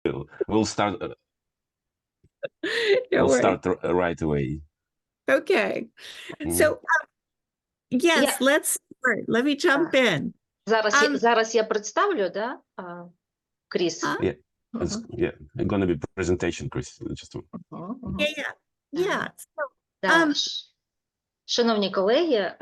We'll start. Don't worry. Right away. Okay. So, yes, let's start. Let me jump in. Зараз я представлю, да, Кріс? Yeah, it's gonna be presentation, Chris. Yeah. Так. Шановні колеги,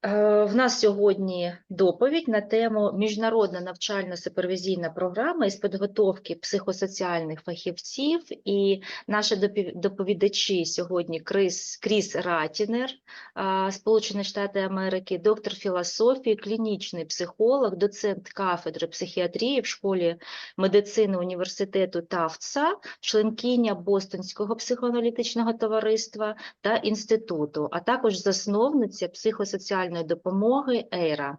в нас сьогодні доповідь на тему «Міжнародна навчально-супервізійна програма із підготовки психосоціальних фахівців». І наші доповідачі сьогодні Кріс Ратінер, Сполучені Штати Америки, доктор філософії, клінічний психолог, доцент кафедри психіатрії в школі медицини університету Тафтса, членкиня Бостонського психоаналітичного товариства та інституту, а також засновниця психосоціальної допомоги ЕЙРА.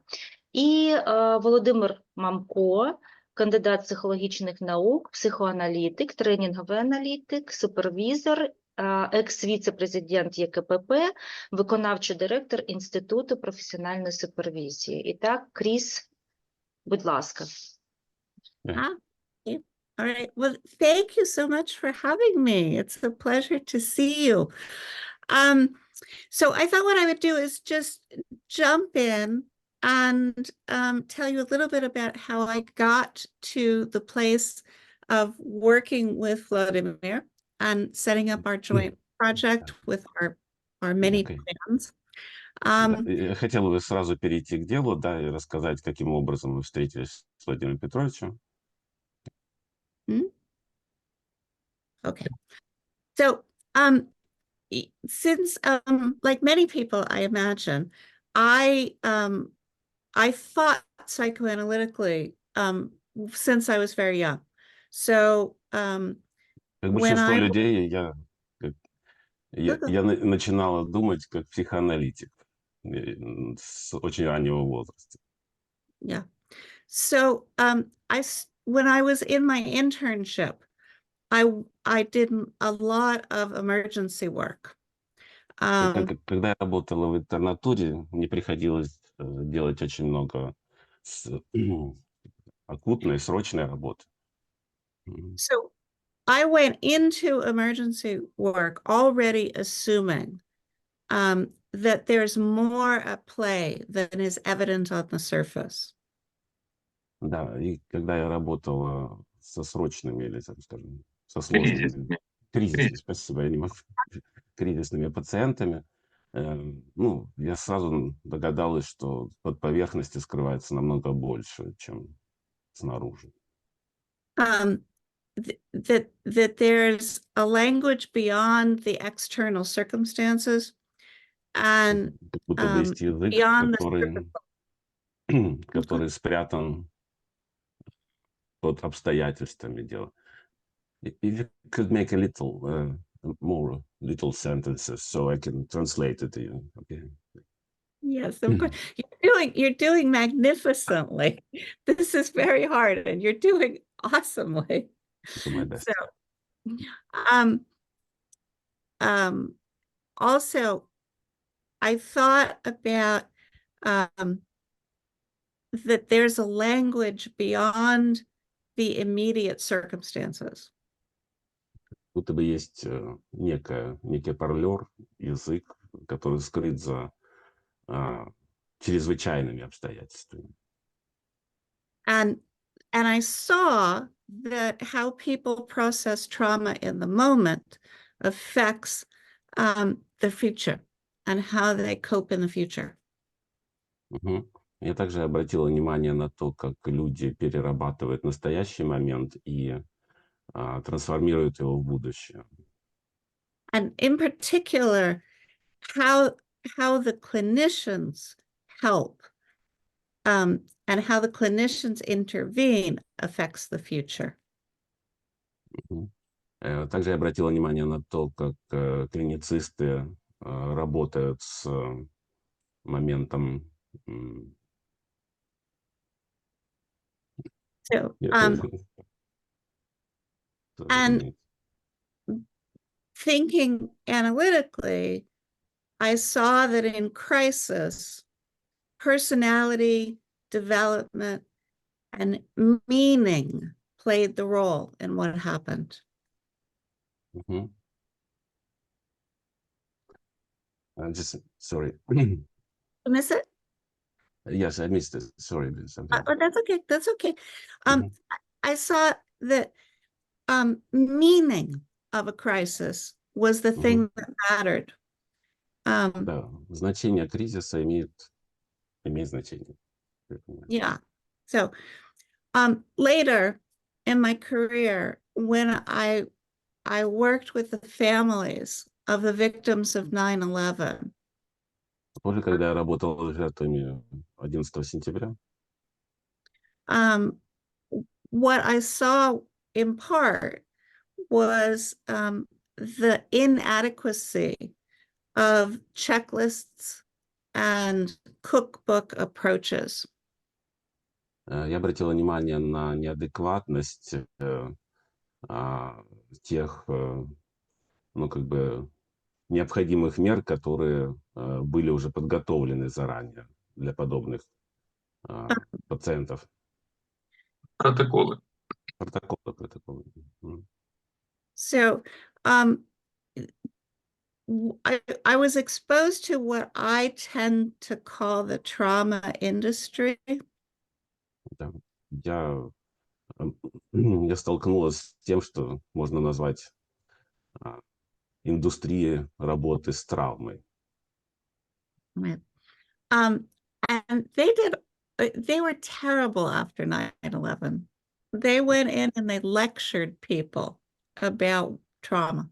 І Володимир Мамко, кандидат психологічних наук, психоаналітик, тренінговий аналітик, супервізор, екс-віце-президент ЄКПП, виконавчий директор Інституту професіональної супервізії. І так, Кріс, будь ласка. All right. Well, thank you so much for having me. It's a pleasure to see you. So I thought what I would do is just jump in and tell you a little bit about how I got to the place of working with Volodymyr and setting up our joint project with our many plans. Я хотел бы сразу перейти к делу, да, и рассказать, каким образом мы встретились с Владимиром Петровичем. Okay. So, since, like many people, I imagine, I thought psychoanalytically since I was very young. So, как большинство людей, я начинала думать как психоаналитик с очень раннего возраста. Yeah. So, when I was in my internship, I did a lot of emergency work. Когда я работала в интернатуре, мне приходилось делать очень много акутной, срочной работы. So I went into emergency work already assuming that there's more at play than is evident on the surface. Да, и когда я работала со срочными или, так скажем, со сложными кризисными, спасибо, я не могу, кризисными пациентами, ну, я сразу догадалась, что под поверхностью скрывается намного больше, чем снаружи. That there's a language beyond the external circumstances and beyond который спрятан под обстоятельствами дела. If you could make a little little sentences so I can translate it to you. Okay. Yes, of course. You're doing magnificently. This is very hard and you're doing awesomely. Do my best. So, also, I thought about that there's a language beyond the immediate circumstances. Будто бы есть некий парлер, язык, который скрыт за чрезвычайными обстоятельствами. And I saw that how people process trauma in the moment affects the future and how they cope in the future. Я также обратила внимание на то, как люди перерабатывают настоящий момент и трансформируют его в будущее. And in particular, how the clinicians help and how the clinicians intervene affects the future. Также я обратила внимание на то, как клиницисты работают с моментом. So, and thinking analytically, I saw that in crisis, personality development and meaning played the role in what happened. Мгм. Just sorry. Miss it? Yes, I missed it. Sorry, something. Oh, that's okay. That's okay. Mhm. I saw that meaning of a crisis was the thing that mattered. Да, значение кризиса имеет значение. Я понимаю. Yeah. So later in my career, when I worked with the families of the victims of 9/11, Позже, когда я работал с жертвами 11 сентября, what I saw in part was the inadequacy of checklists and cookbook approaches. я обратил внимание на неадекватность тех, ну, как бы, необходимых мер, которые были уже подготовлены заранее для подобных пациентов. Протоколи. Протоколы. So I was exposed to what I tend to call the trauma industry. Да. Я столкнулась с тем, что можно назвать индустрией работы с травмой. Right. And they were terrible after 9/11. They went in and they lectured people about trauma.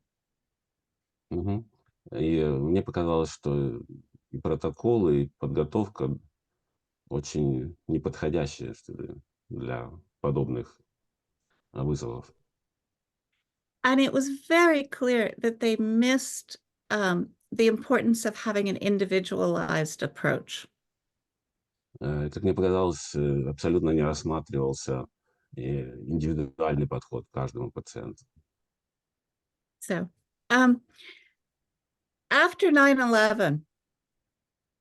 Мгм. И мне показалось, что и протоколы, и подготовка очень неподходящие, что ли, для подобных вызовов. And it was very clear that they missed the importance of having an individualized approach. Как мне показалось, абсолютно не рассматривался индивидуальный подход к каждому пациенту. So after 9/11,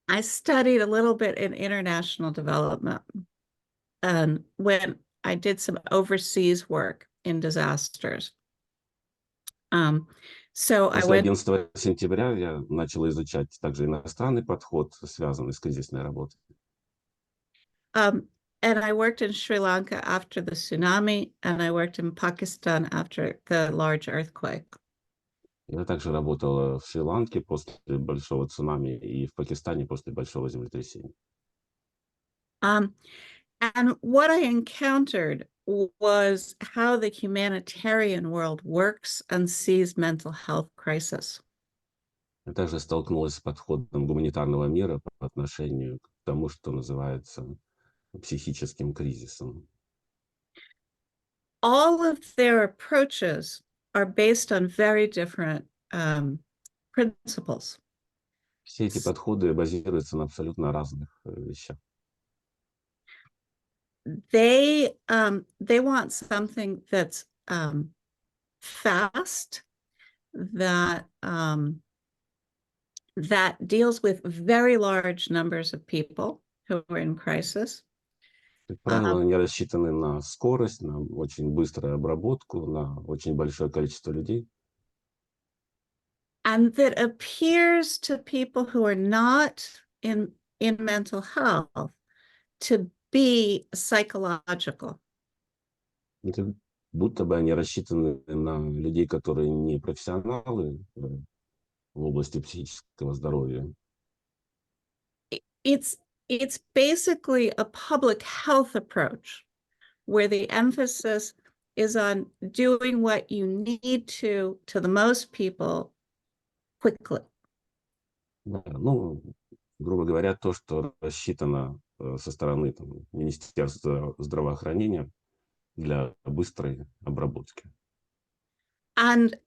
I studied a little bit in international development. And when I did some overseas work in disasters. So I После went 11 сентября я начал изучать также иностранный подход, связанный с кризисной работой. and I worked in Sri Lanka after the tsunami, and I worked in Pakistan after the large earthquake. Я также работал в Шри-Ланке после большого цунами и в Пакистане после большого землетрясения. And what I encountered was how the humanitarian world works and sees mental health crisis. Я также столкнулась с подходом гуманитарного мира по отношению к тому, что называется психическим кризисом. All of their approaches are based on very different principles. Все эти подходы базируются на абсолютно разных вещах. They want something that's fast, that that deals with very large numbers of people who are in crisis. Как правило, они рассчитаны на скорость, на очень быструю обработку, на очень большое количество людей. And that appears to people who are not in mental health to be psychological. Как будто бы они рассчитаны на людей, которые не профессионалы в области психического здоровья. It's basically a public health approach where the emphasis is on doing what you need to the most people quickly. Да, ну, грубо говоря, то, что рассчитано со стороны Министерства здравоохранения для быстрой обработки. And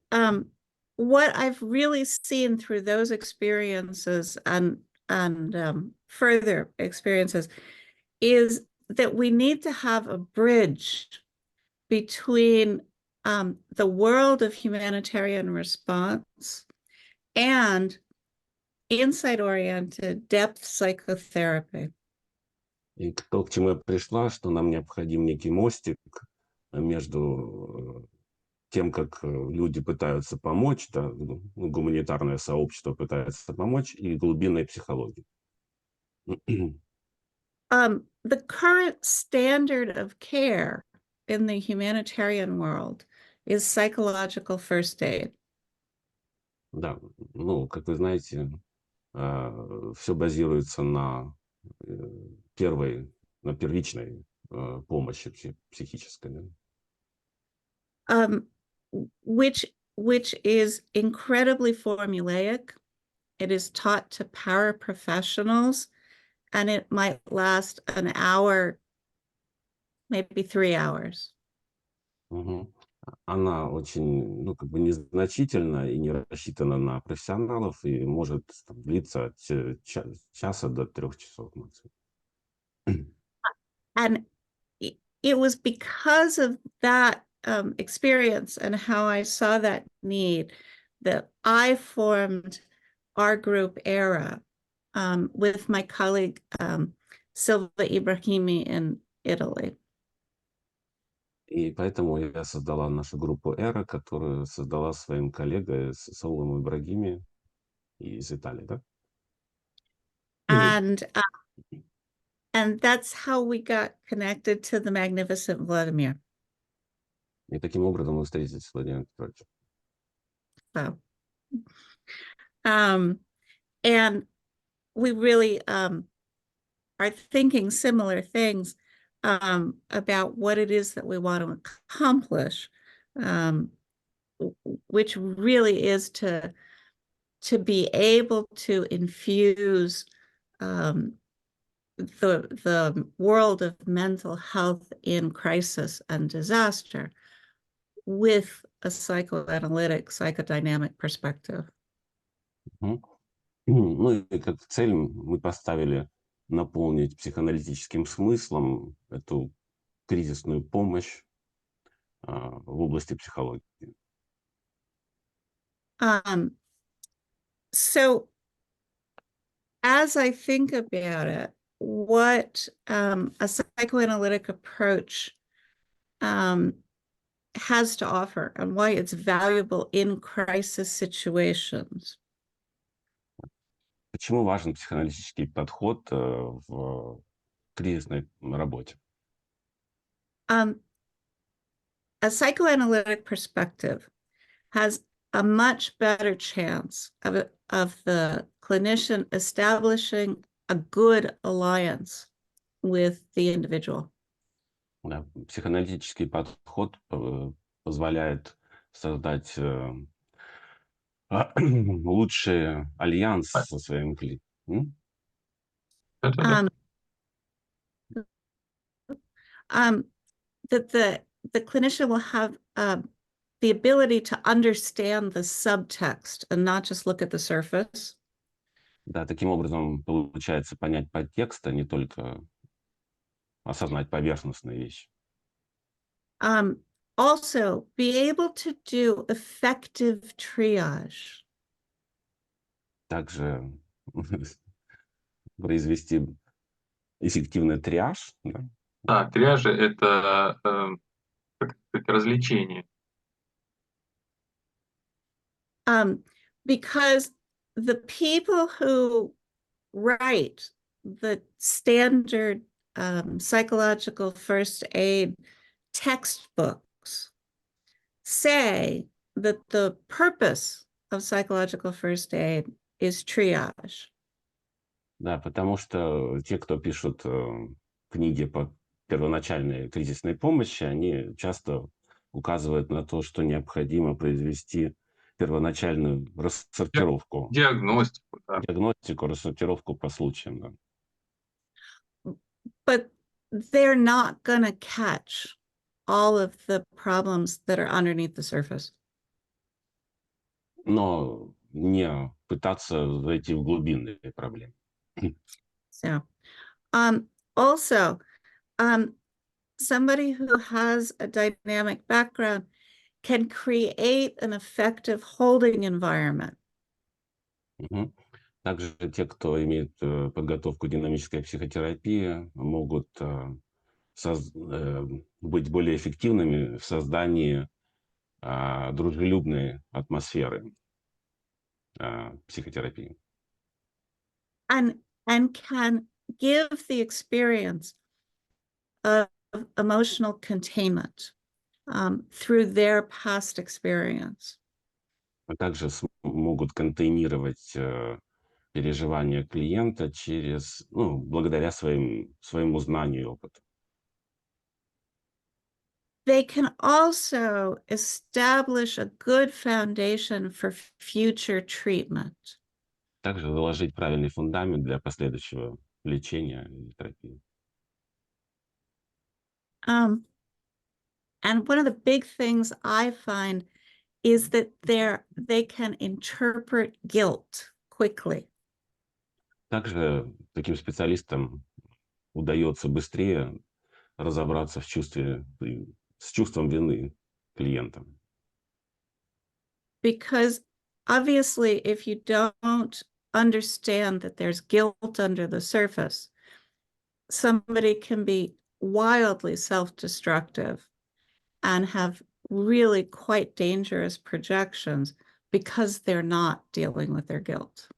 what I've really seen through those experiences and further experiences is that we need to have a bridge between the world of humanitarian response and insight-oriented depth psychotherapy. И то, к чему я пришла, что нам необходим некий мостик между тем, как люди пытаются помочь, да, гуманитарное сообщество пытается помочь, и глубинной психологии. The current standard of care in the humanitarian world is psychological first aid. Да, ну, как вы знаете, все базируется на первичной помощи психической. Да? Which is incredibly formulaic. It is taught to paraprofessionals, and it might last an hour, maybe 3 hours. Угу. Она очень, ну, как бы незначительна и не рассчитана на профессионалов и может там длиться от часа до 3 часов максимум. And it was because of that experience and how I saw that need that I formed our group ERA with my colleague Silva Ibrahimi in Italy. И поэтому я создала нашу группу «Эра», которую создала своим коллегой Саулом Ибрагими из Италии, да? And that's how we got connected to the magnificent Vladimir. И таким образом мы встретились с Владимиром Петровичем. So, and we really are thinking similar things about what it is that we want to accomplish, which really is to be able to infuse the world of mental health in crisis and disaster with a psychoanalytic, psychodynamic perspective. Ну и как цель мы поставили наполнить психоаналитическим смыслом эту кризисную помощь в области психологии. So as I think about it, what a psychoanalytic approach has to offer and why it's valuable in crisis situations. Почему важен психоаналитический подход в кризисной работе? A psychoanalytic perspective has a much better chance of the clinician establishing a good alliance with the individual. Да, психоаналитический подход позволяет создать лучший альянс со своим клиентом. That the clinician will have the ability to understand the subtext and not just look at the surface. Да, таким образом получается понять подтекст, а не только осознать поверхностные вещи. Also, be able to do effective triage. Также произвести эффективный триаж. Да? Да, триаж — это развлечение. Because the people who write the standard psychological first aid textbooks say that the purpose of psychological first aid is triage. Да, потому что те, кто пишут книги по первоначальной кризисной помощи, они часто указывают на то, что необходимо произвести первоначальную рассортировку. Диагностику, да. Диагностику, рассортировку по случаям. Да. But they're not going to catch all of the problems that are underneath the surface. Но не пытаться зайти в глубинные проблемы. So, also, somebody who has a dynamic background can create an effective holding environment. Также те, кто имеет подготовку динамической психотерапии, могут быть более эффективными в создании дружелюбной атмосферы психотерапии. And can give the experience of emotional containment through their past experience. А также могут контейнировать переживания клиента благодаря своему знанию и опыту. They can also establish a good foundation for future treatment. Также заложить правильный фундамент для последующего лечения и терапии. And one of the big things I find is that they can interpret guilt quickly. Также таким специалистам удается быстрее разобраться с чувством вины клиента. Because obviously, if you don't understand that there's guilt under the surface, somebody can be wildly self-destructive and have really quite dangerous projections because they're not dealing with their guilt.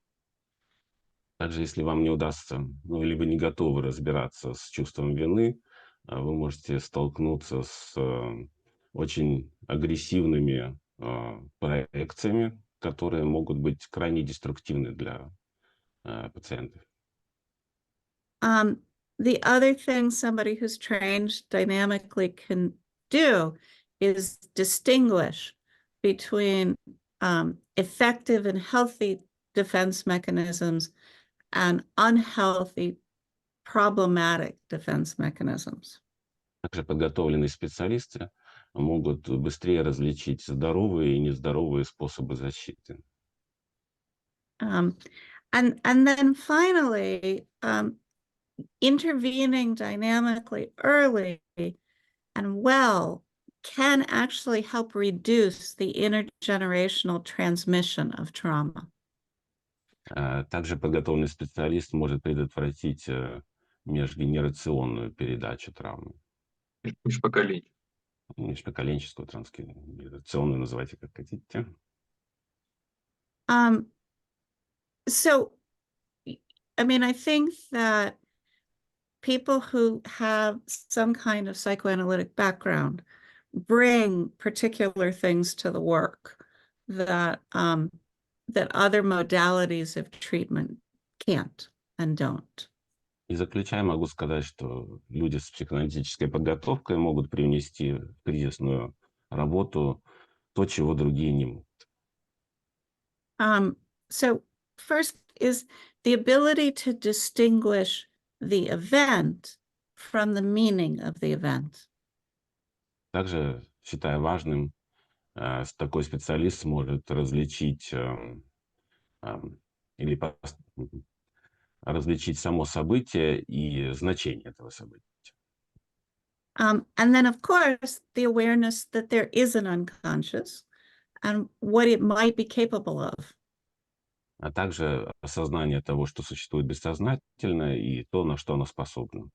Также, если вам не удастся, или вы не готовы разбираться с чувством вины, вы можете столкнуться с очень агрессивными проекциями, которые могут быть крайне деструктивны для пациентов. The other thing somebody who's trained dynamically can do is distinguish between effective and healthy defense mechanisms and unhealthy, problematic defense mechanisms. Также подготовленные специалисты могут быстрее различить здоровые и нездоровые способы защиты. And then finally, intervening dynamically early and well can actually help reduce the intergenerational transmission of trauma. Также подготовленный специалист может предотвратить межгенерационную передачу травмы. Межпоколенческую, трансгенерационную, называйте как хотите. So, I mean, I think that people who have some kind of psychoanalytic background bring particular things to the work that other modalities of treatment can't and don't. И заключая, могу сказать, что люди с психоаналитической подготовкой могут привнести в кризисную работу то, чего другие не могут. So first is the ability to distinguish the event from the meaning of the event. Также, считаю важным, такой специалист может различить различить само событие и значение этого события. And then, of course, the awareness that there is an unconscious and what it might be capable of. А также осознание того, что существует бессознательное и то, на что оно способно.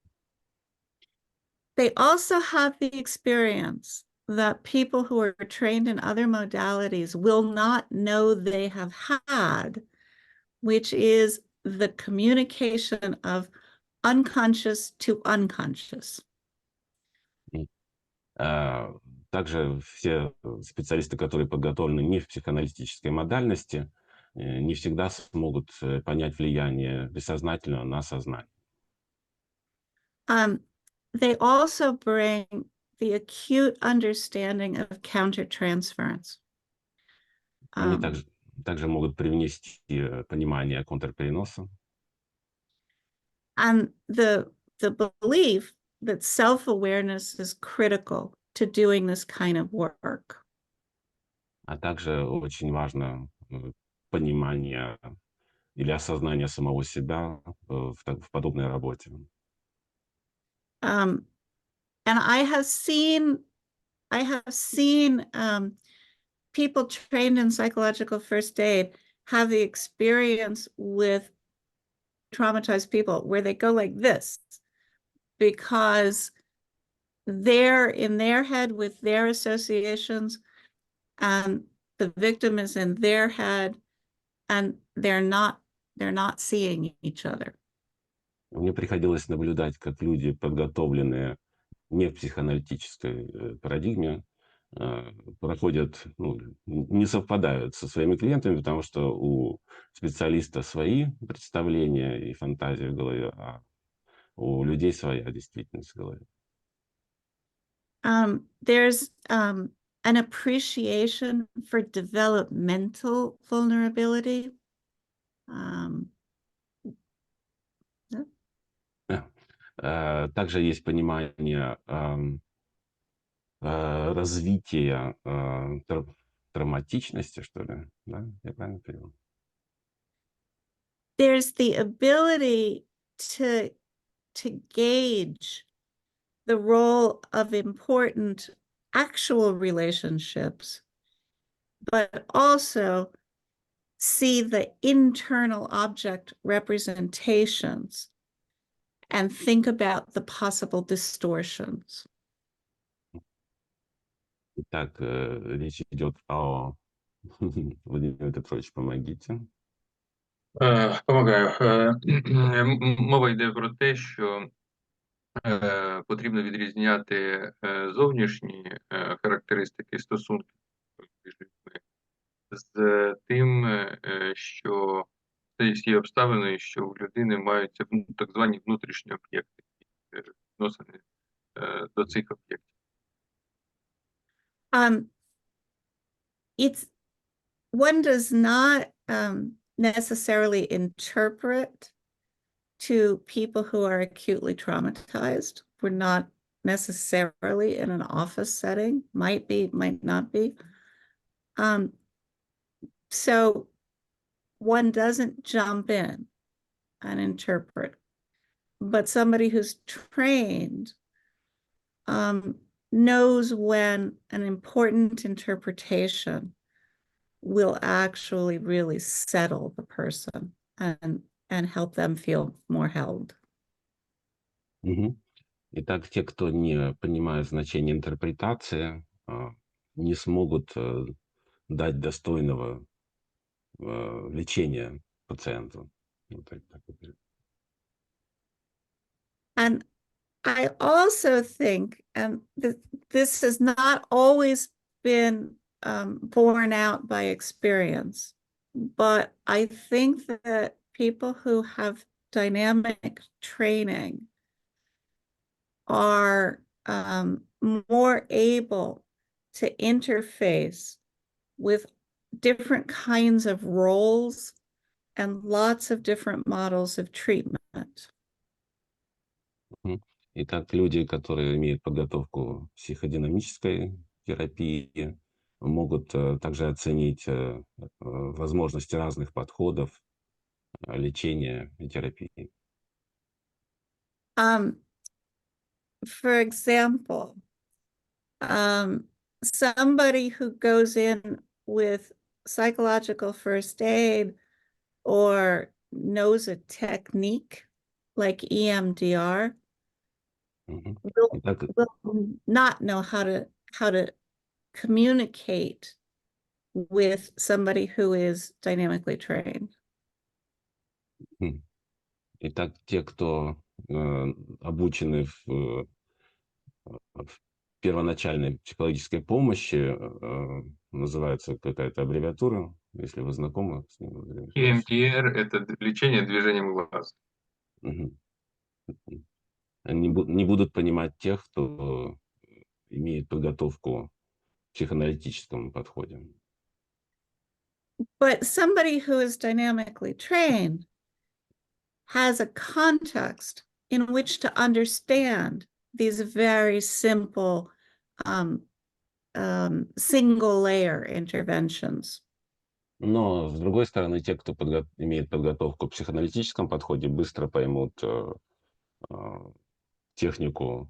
They also have the experience that people who are trained in other modalities will not know they have had, which is the communication of unconscious to unconscious. Также все специалисты, которые подготовлены не в психоаналитической модальности, не всегда смогут понять влияние бессознательного на сознание. They also bring the acute understanding of countertransference. Они также могут привнести понимание контрпереноса. And the belief that self-awareness is critical to doing this kind of work. А также очень важно понимание или осознание самого себя в подобной работе. And I have seen people trained in psychological first aid have the experience with traumatized people where they go like this because they're in their head with their associations, and the victim is in their head, and they're not seeing each other. Мне приходилось наблюдать, как люди, подготовленные не в психоаналитической парадигме, проходят, ну, не совпадают со своими клиентами, потому что у специалиста свои представления и фантазии в голове, а у людей своя действительность в голове. There's an appreciation for developmental vulnerability. Также есть понимание развития травматичности, что ли, да? Я правильно понял? There's the ability to gauge the role of important actual relationships, but also see the internal object representations and think about the possible distortions. Итак, речь идет о... Владимир Петрович, помогите. Помагаю. Мова йде про те, що потрібно відрізняти зовнішні характеристики стосунків між людьми з тим, що це є обставиною, що у людини маються так звані внутрішні об'єкти, відносини до цих об'єктів. One does not necessarily interpret to people who are acutely traumatized. We're not necessarily in an office setting, might be, might not be. So one doesn't jump in and interpret, but somebody who's trained knows when an important interpretation will actually really settle the person and help them feel more held. Итак, те, кто не понимает значение интерпретации, не смогут дать достойного лечения пациенту. And I also think, and this has not always been borne out by experience, but I think that people who have dynamic training are more able to interface with different kinds of roles and lots of different models of treatment. Итак, люди, которые имеют подготовку психодинамической терапии, могут также оценить возможности разных подходов лечения и терапии. For example, somebody who goes in with psychological first aid or knows a technique like EMDR will not know how to communicate with somebody who is dynamically trained. Итак, те, кто обучены в первоначальной психологической помощи, называется какая-то аббревиатура, если вы знакомы с ним. EMDR – это лечение движением глаз. Они не будут понимать тех, кто имеет подготовку в психоаналитическом подходе. But somebody who is dynamically trained has a context in which to understand these very simple single layer interventions. Но, с другой стороны, те, кто имеет подготовку в психоаналитическом подходе, быстро поймут технику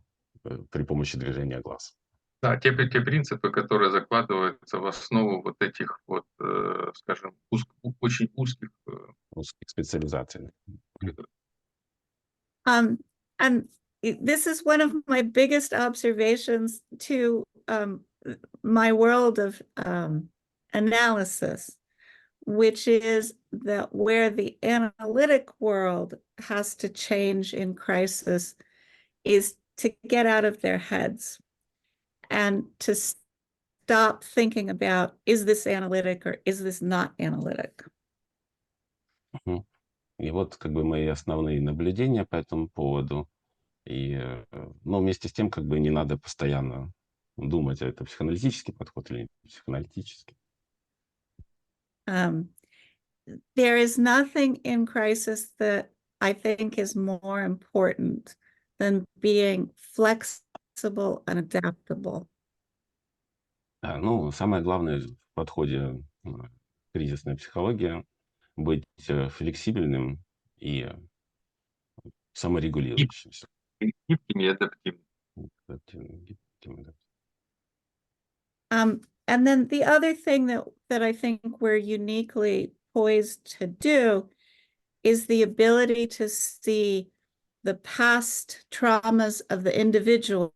при помощи движения глаз. Да, те принципы, которые закладываются в основу вот этих вот, скажем, очень узких специализаций. And this is one of my biggest observations to my world of analysis, which is that where the analytic world has to change in crisis is to get out of their heads and to stop thinking about, is this analytic or is this not analytic? Мгм. И вот как бы мои основные наблюдения по этому поводу. И, но вместе с тем как бы не надо постоянно думать, это психоаналитический подход или не психоаналитический. There is nothing in crisis that I think is more important than being flexible and adaptable. Ну, самое главное в подходе кризисная психология быть флексибельным и саморегулирующимся. Гибким и адаптивным. Гибким, да. And then the other thing that I think we're uniquely poised to do is the ability to see the past traumas of the individual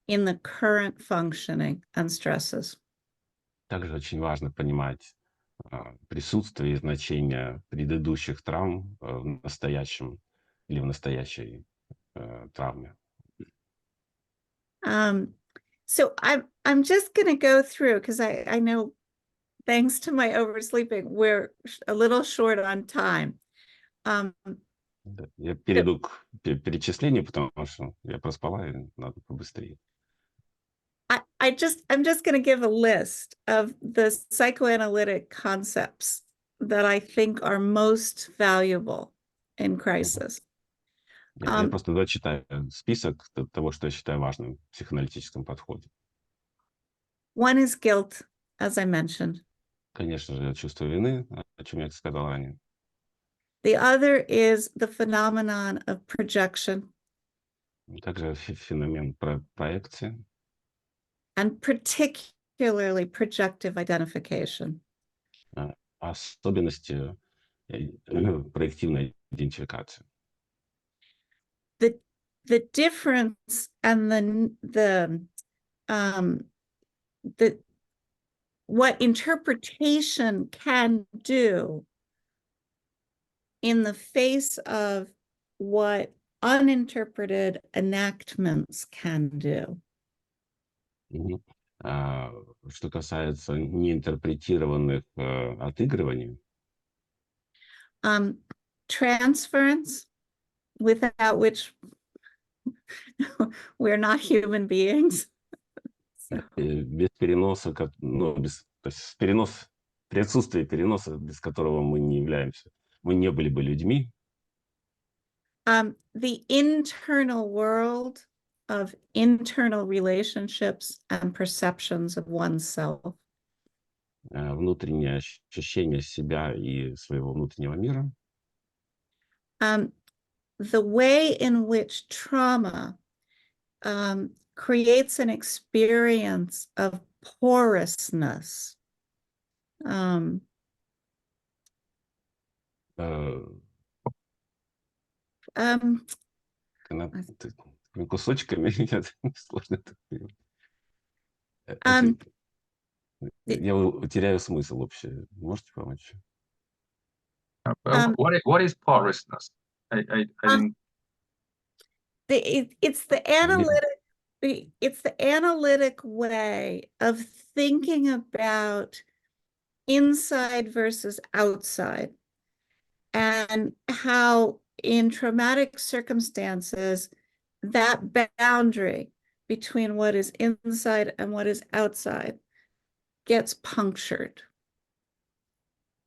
in the current functioning and stresses. Также очень важно понимать присутствие и значение предыдущих травм в настоящем или в настоящей травме. So I'm just going to go through, because I know, thanks to my oversleeping, we're a little short on time. Я перейду к перечислению, потому что я проспала, и надо побыстрее. I'm just going to give a list of the psychoanalytic concepts that I think are most valuable in crisis. Я просто зачитаю список того, что я считаю важным в психоаналитическом подходе. One is guilt, as I mentioned. Конечно же, чувство вины, о чем я сказал ранее. The other is the phenomenon of projection. Также феномен проекции. And particularly projective identification. Особенности проективной идентификации. The difference and what interpretation can do in the face of what uninterpreted enactments can do. Что касается неинтерпретированных отыгрываний. Transference, without which we're not human beings. Без переноса, ну, то есть при отсутствии переноса, без которого мы не являемся, мы не были бы людьми. The internal world of internal relationships and perceptions of oneself. Внутреннее ощущение себя и своего внутреннего мира. The way in which trauma creates an experience of porousness. Кусочками сложно это понимать. Я теряю смысл вообще. Можете помочь? What is porousness? I didn't... It's the analytic way of thinking about inside versus outside, and how in traumatic circumstances that boundary between what is inside and what is outside gets punctured.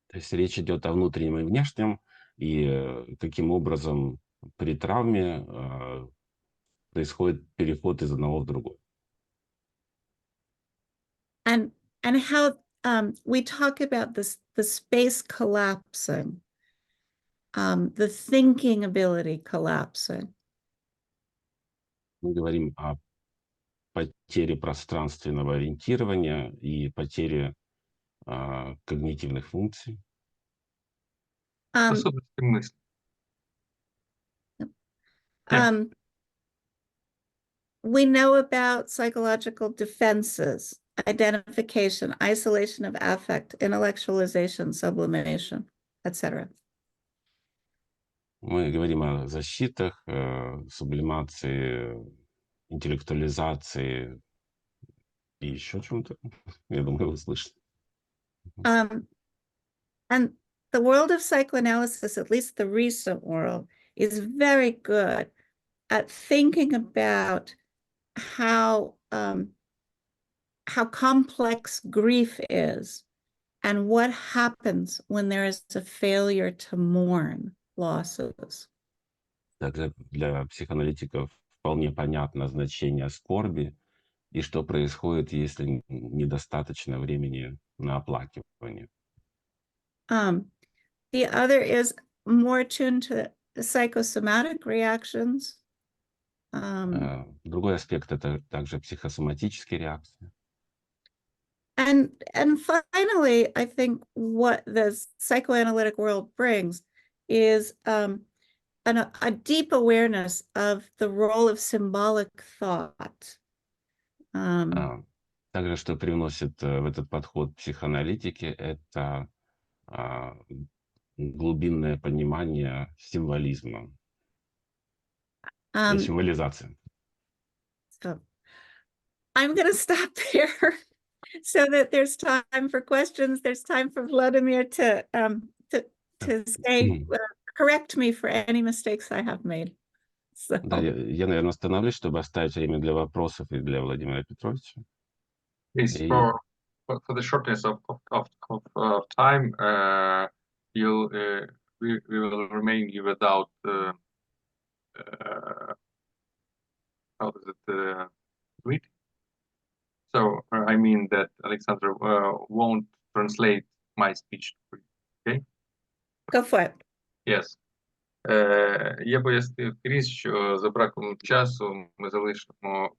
То есть речь идет о внутреннем и внешнем, и каким образом при травме происходит переход из одного в другое. And how we talk about this, the space collapsing, the thinking ability collapsing. Мы говорим о потере пространственного ориентирования и потере когнитивных функций. Способности мысли. we know about psychological defenses, identification, isolation of affect, intellectualization, sublimation, etc. Мы говорим о защитах, сублимации, интеллектуализации и еще чем-то. Я думаю, вы слышите. And the world of psychoanalysis, at least the recent world, is very good at thinking about how complex grief is and what happens when there is a failure to mourn losses. Также для психоаналитиков вполне понятно значение скорби и что происходит, если недостаточно времени на оплакивание. The other is more attuned to the psychosomatic reactions. Другой аспект — это также психосоматические реакции. And finally, I think what the psychoanalytic world brings is a deep awareness of the role of symbolic thought. Также, что привносит в этот подход психоаналитики, это глубинное понимание символизма и символизации. So I'm going to stop there so that there's time for questions. There's time for Vladimir to say, correct me for any mistakes I have made. So. Да, я, наверное, остановлюсь, чтобы оставить время для вопросов и для Владимира Петровича. Please, for the shortness of time, we will remain you without how does it read? So I mean that Alexander won't translate my speech for you. Okay? Go for it. Yes. Я пояснив Кріс, що за браком часу ми залишимо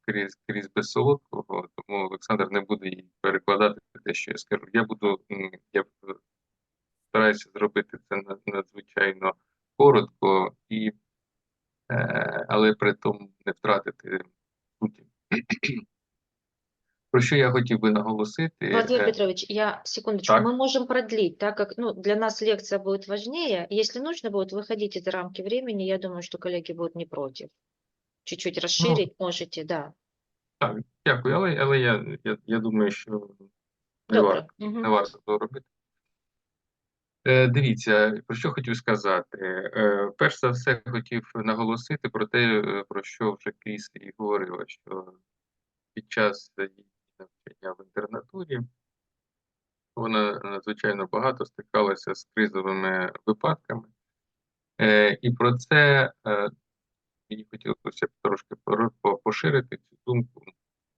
Кріс без солодкого, тому Олександр не буде їй перекладати те, що я скажу. Я стараюся зробити це надзвичайно коротко, але при тому не втратити суті. Про що я хотів би наголосити? Владимир Петрович, я секундочку, Так. мы можем продлить, так как для нас лекция будет важнее. Если нужно будет выходить из рамки времени, я думаю, что коллеги будут не против. Чуть-чуть расширить можете, да. Так, дякую, але я думаю, що не Добре. варто того робити. Дивіться, про що хотів сказати. Перш за все, хотів наголосити про те, про що вже Кріс і говорила, що під час її навчання в інтернатурі вона надзвичайно багато стикалася з кризовими випадками. І про це мені хотілося б трошки поширити цю думку.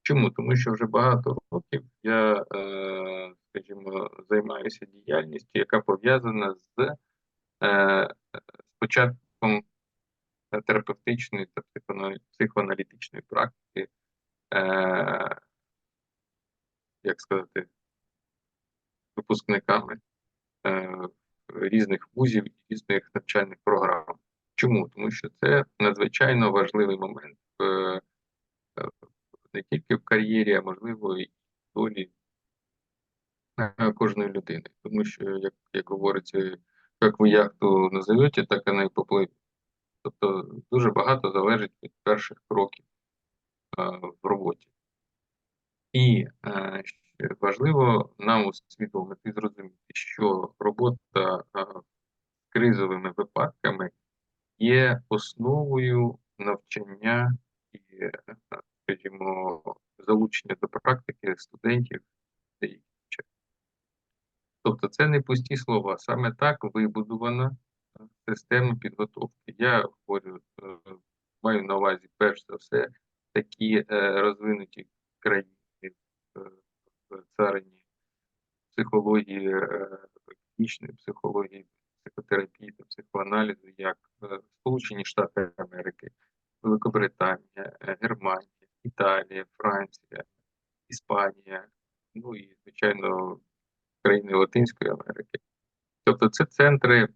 Чому? Тому що вже багато років я, скажімо, займаюся діяльністю, яка пов'язана з початком терапевтичної та психоаналітичної практики, як сказати, випускниками різних вузів і різних навчальних програм. Чому? Тому що це надзвичайно важливий момент не тільки в кар'єрі, а можливо і в долі кожної людини. Тому що, як говориться, як ви яхту назовете, так вона і попливе. Тобто дуже багато залежить від перших кроків в роботі. І важливо нам усвідомити і зрозуміти, що робота з кризовими випадками є основою навчання і, скажімо, залучення до практики студентів. Тобто це не пусті слова, саме так вибудована система підготовки. Я говорю, маю на увазі перш за все такі розвинуті країни в царині психології, клінічної психології, психотерапії та психоаналізу, як Сполучені Штати Америки, Великобританія, Германія, Італія, Франція, Іспанія, ну і, звичайно, країни Латинської Америки. Тобто це центри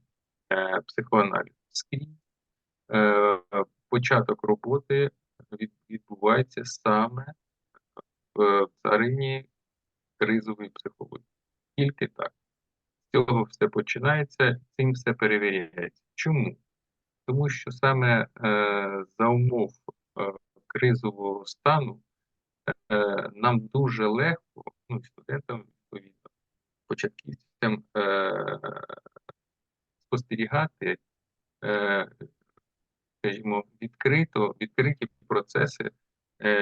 психоаналізу. Скрізь початок роботи відбувається саме в царині кризової психології. Тільки так. З цього все починається, цим все перевіряється. Чому? Тому що саме за умов кризового стану нам дуже легко, ну, студентам, відповідно, початківцям, спостерігати, скажімо, відкриті процеси,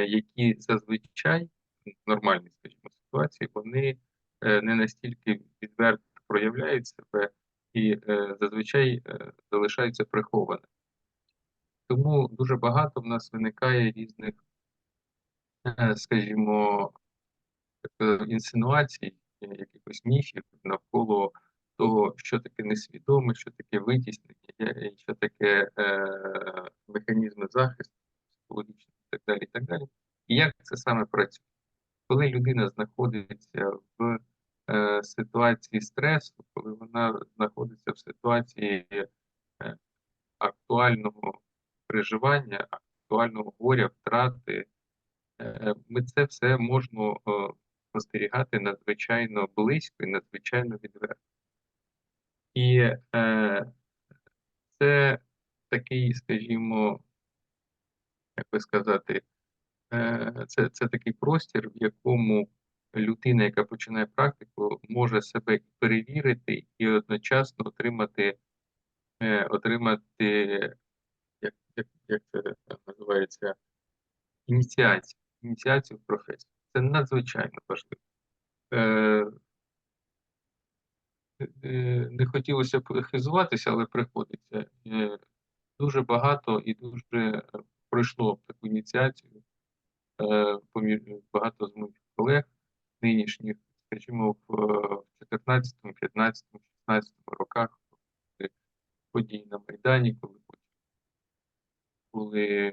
які зазвичай в нормальній, скажімо, ситуації, вони не настільки відверто проявляють себе і зазвичай залишаються прихованими. Тому дуже багато в нас виникає різних, скажімо, інсинуацій, якихось міфів навколо того, що таке несвідоме, що таке витіснення, що таке механізми захисту психологічний і так далі, і так далі. І як це саме працює? Коли людина знаходиться в ситуації стресу, коли вона знаходиться в ситуації актуального переживання, актуального горя, втрати, ми це все можемо спостерігати надзвичайно близько і надзвичайно відверто. І це такий, скажімо, як би сказати, це такий простір, в якому людина, яка починає практику, може себе перевірити і одночасно отримати як це називається, ініціацію в професію. Це надзвичайно важливо. Не хотілося б хизуватися, але приходиться. Дуже багато і дуже пройшло таку ініціацію багато з моїх колег нинішніх, скажімо, в 14, 15, 16 роках, події на Майдані, коли були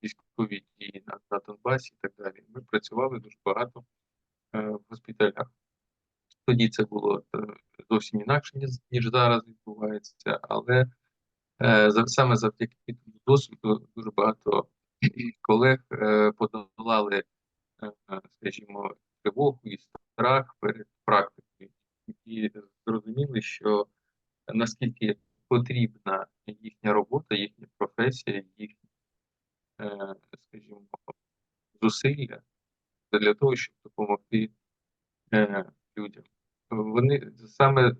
військові дії на Донбасі і так далі. Ми працювали дуже багато в госпіталях. Тоді це було зовсім інакше, ніж зараз відбувається, але саме завдяки тому досвіду дуже багато колег подолали, скажімо, тривогу і страх перед практикою. І зрозуміли, що наскільки потрібна їхня робота, їхня професія, їхні, скажімо, зусилля для того, щоб допомогти людям. Вони саме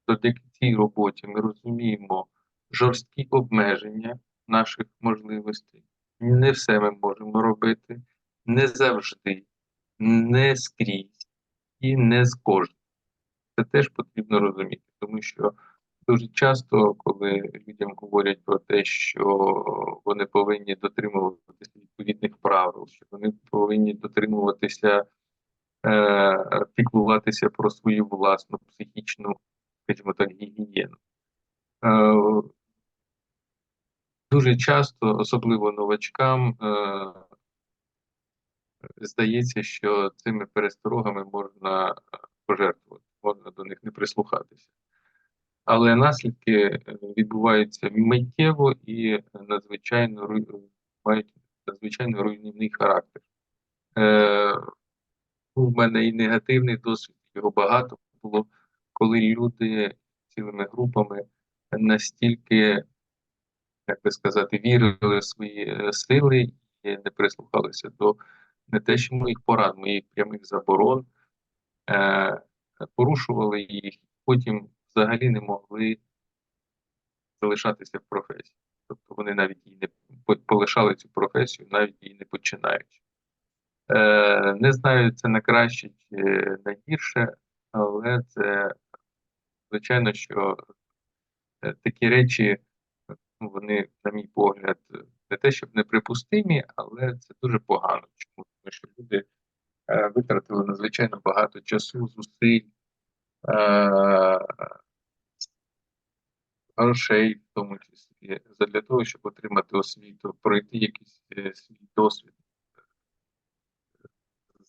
завдяки цій роботі ми розуміємо жорсткі обмеження наших можливостей. Не все ми можемо робити, не завжди, не скрізь і не з кожним. Це теж потрібно розуміти, тому що дуже часто, коли людям говорять про те, що вони повинні дотримуватися відповідних правил, що вони повинні дотримуватися, піклуватися про свою власну психічну, скажімо так, гігієну. Дуже часто, особливо новачкам, здається, що цими пересторогами можна пожертвувати, можна до них не прислухатися. Але наслідки відбуваються миттєво і мають надзвичайно руйнівний характер. У мене і негативний досвід, його багато було, коли люди цілими групами настільки, як би сказати, вірили в свої сили і не прислухалися до не те, що моїх порад, моїх прямих заборон, порушували їх, потім взагалі не могли залишатися в професії. Тобто вони навіть її не полишали цю професію, навіть її не починаючи. Не знаю, це на краще чи на гірше, але це, звичайно, що такі речі, вони, на мій погляд, не те, щоб неприпустимі, але це дуже погано. Чому? Тому що люди витратили надзвичайно багато часу, зусиль, грошей, в тому числі, для того, щоб отримати освіту, пройти якийсь свій досвід,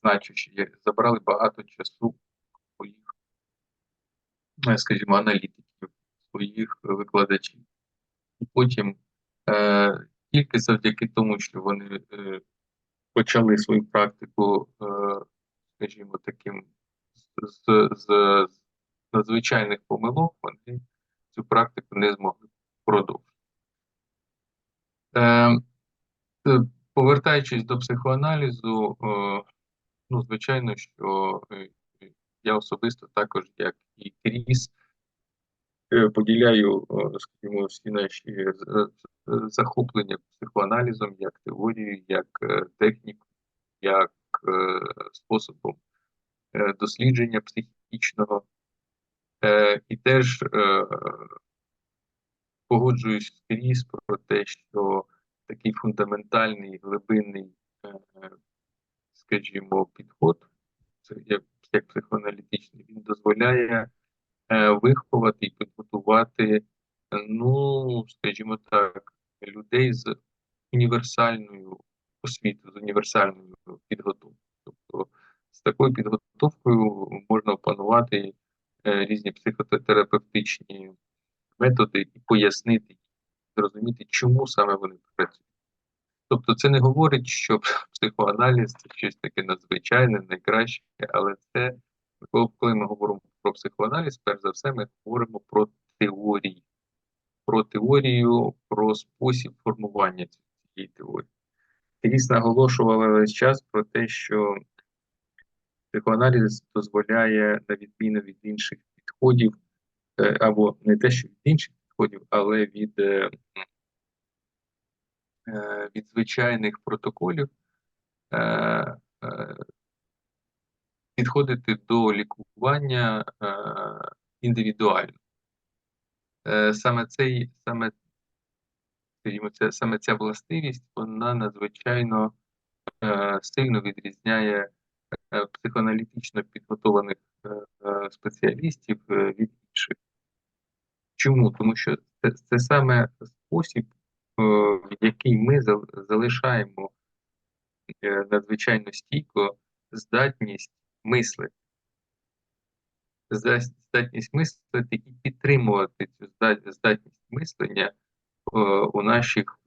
значущий, забрали багато часу своїх, скажімо, аналітиків, своїх викладачів. І потім тільки завдяки тому, що вони почали свою практику, скажімо, таким з надзвичайних помилок, вони цю практику не змогли продовжити. Повертаючись до психоаналізу, ну, звичайно, що я особисто також, як і Кріс, поділяю, скажімо, всі наші захоплення психоаналізом як теорією, як технікою, як способом дослідження психічного. І теж погоджуюсь з Кріс про те, що такий фундаментальний, глибинний, скажімо, підход, як психоаналітичний, він дозволяє виховати і підготувати, ну, скажімо так, людей з універсальною освітою, з універсальною підготовкою. Тобто з такою підготовкою можна опанувати різні психотерапевтичні методи і пояснити, зрозуміти, чому саме вони працюють. Тобто це не говорить, що психоаналіз – це щось таке надзвичайне, найкраще, але це, коли ми говоримо про психоаналіз, перш за все ми говоримо про теорії. Про теорію, про спосіб формування цієї теорії. Кріс наголошувала весь час про те, що психоаналіз дозволяє, на відміну від інших підходів, або не те, що від інших підходів, але від звичайних протоколів, підходити до лікування індивідуально. Саме ця властивість, вона надзвичайно сильно відрізняє психоаналітично підготовлених спеціалістів від інших. Чому? Тому що це саме спосіб, в який ми залишаємо надзвичайно стійко здатність мислити. Здатність мислити і підтримувати цю здатність мислення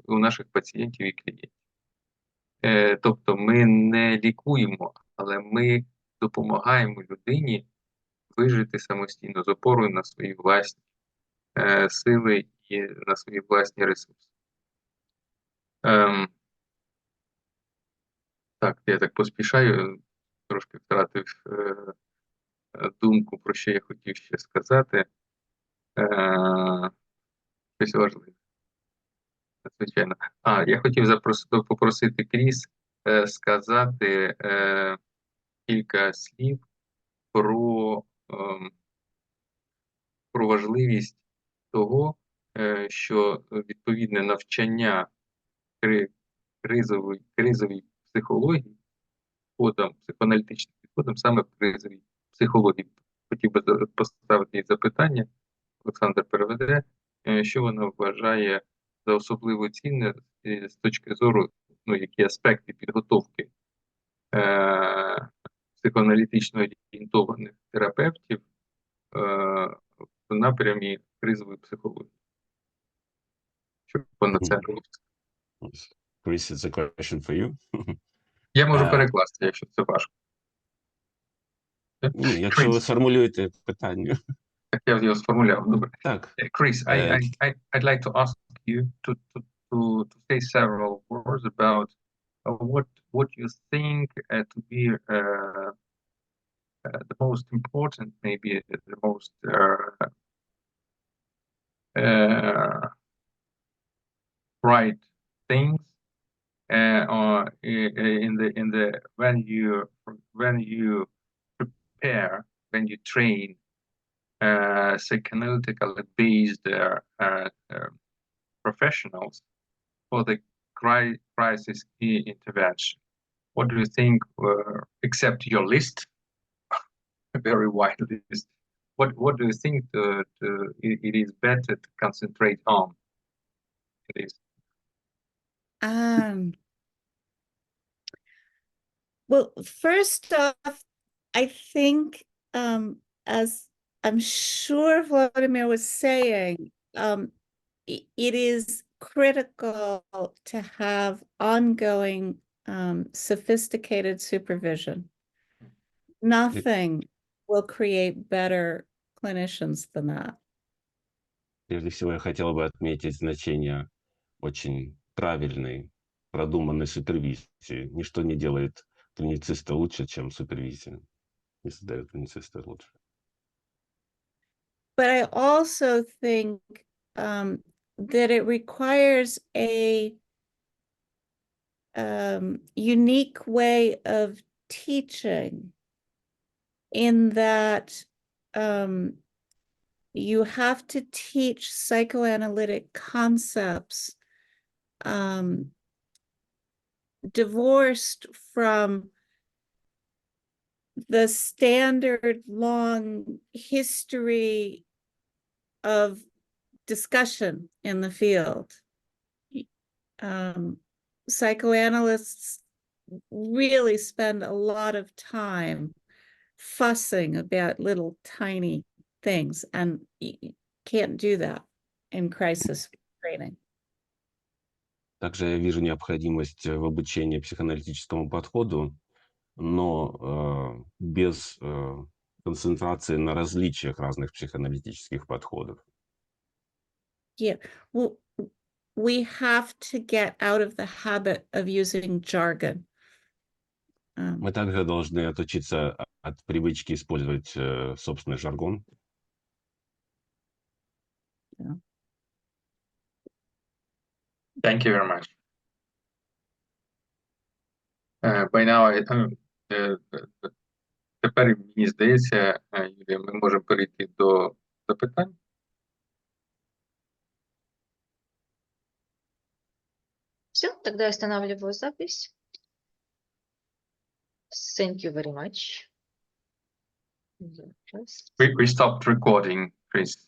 у наших пацієнтів і клієнтів. Тобто ми не лікуємо, але ми допомагаємо людині вижити самостійно з опорою на свої власні сили і на свої власні ресурси. Так, я так поспішаю, трошки втратив думку, про що я хотів ще сказати. Щось важливе. Звичайно. Я хотів попросити Кріс сказати кілька слів про важливість того, що відповідне навчання кризовій психології, психоаналітичним підходом, саме в кризовій психології. Хотів би поставити їй запитання, Олександр переведе, що вона вважає за особливо цінне з точки зору, ну, які аспекти підготовки психоаналітично орієнтованих терапевтів в напрямі кризової психології. Що вона це робить? Chris, it's a question for you. Я можу перекласти, якщо це важко. Ні, якщо ви сформулюєте питання. Так, я його сформулював, добре. Так. Chris, I'd like to ask you to say several words about what you think to be the most important, maybe the most right things or when you prepare, when you train psychoanalytically based professionals for the crisis intervention. What do you think, except your list, a very wide list, what do you think it is better to concentrate on? Well, first off, I think, as I'm sure Volodymyr was saying, it is critical to have ongoing, sophisticated supervision. Nothing will create better clinicians than that. Прежде всего, я хотел бы отметить значение очень правильной, продуманной супервизии. Ничто не делает клинициста лучше, чем супервизия. Не создает клинициста лучше. But I also think that it requires a unique way of teaching, in that you have to teach psychoanalytic concepts divorced from the standard long history of discussion in the field. Psychoanalysts really spend a lot of time fussing about little tiny things, and you can't do that in crisis training. Также я вижу необходимость в обучении психоаналитическому подходу, но без концентрации на различиях разных психоаналитических подходов. Yeah, well, we have to get out of the habit of using jargon. Мы также должны отучиться от привычки использовать собственный жаргон. Thank you very much. By now, тепер, мені здається, Юлія, ми можемо перейти до запитань. Все, тогда я останавливаю запись. Thank you very much. We stopped recording, Chris.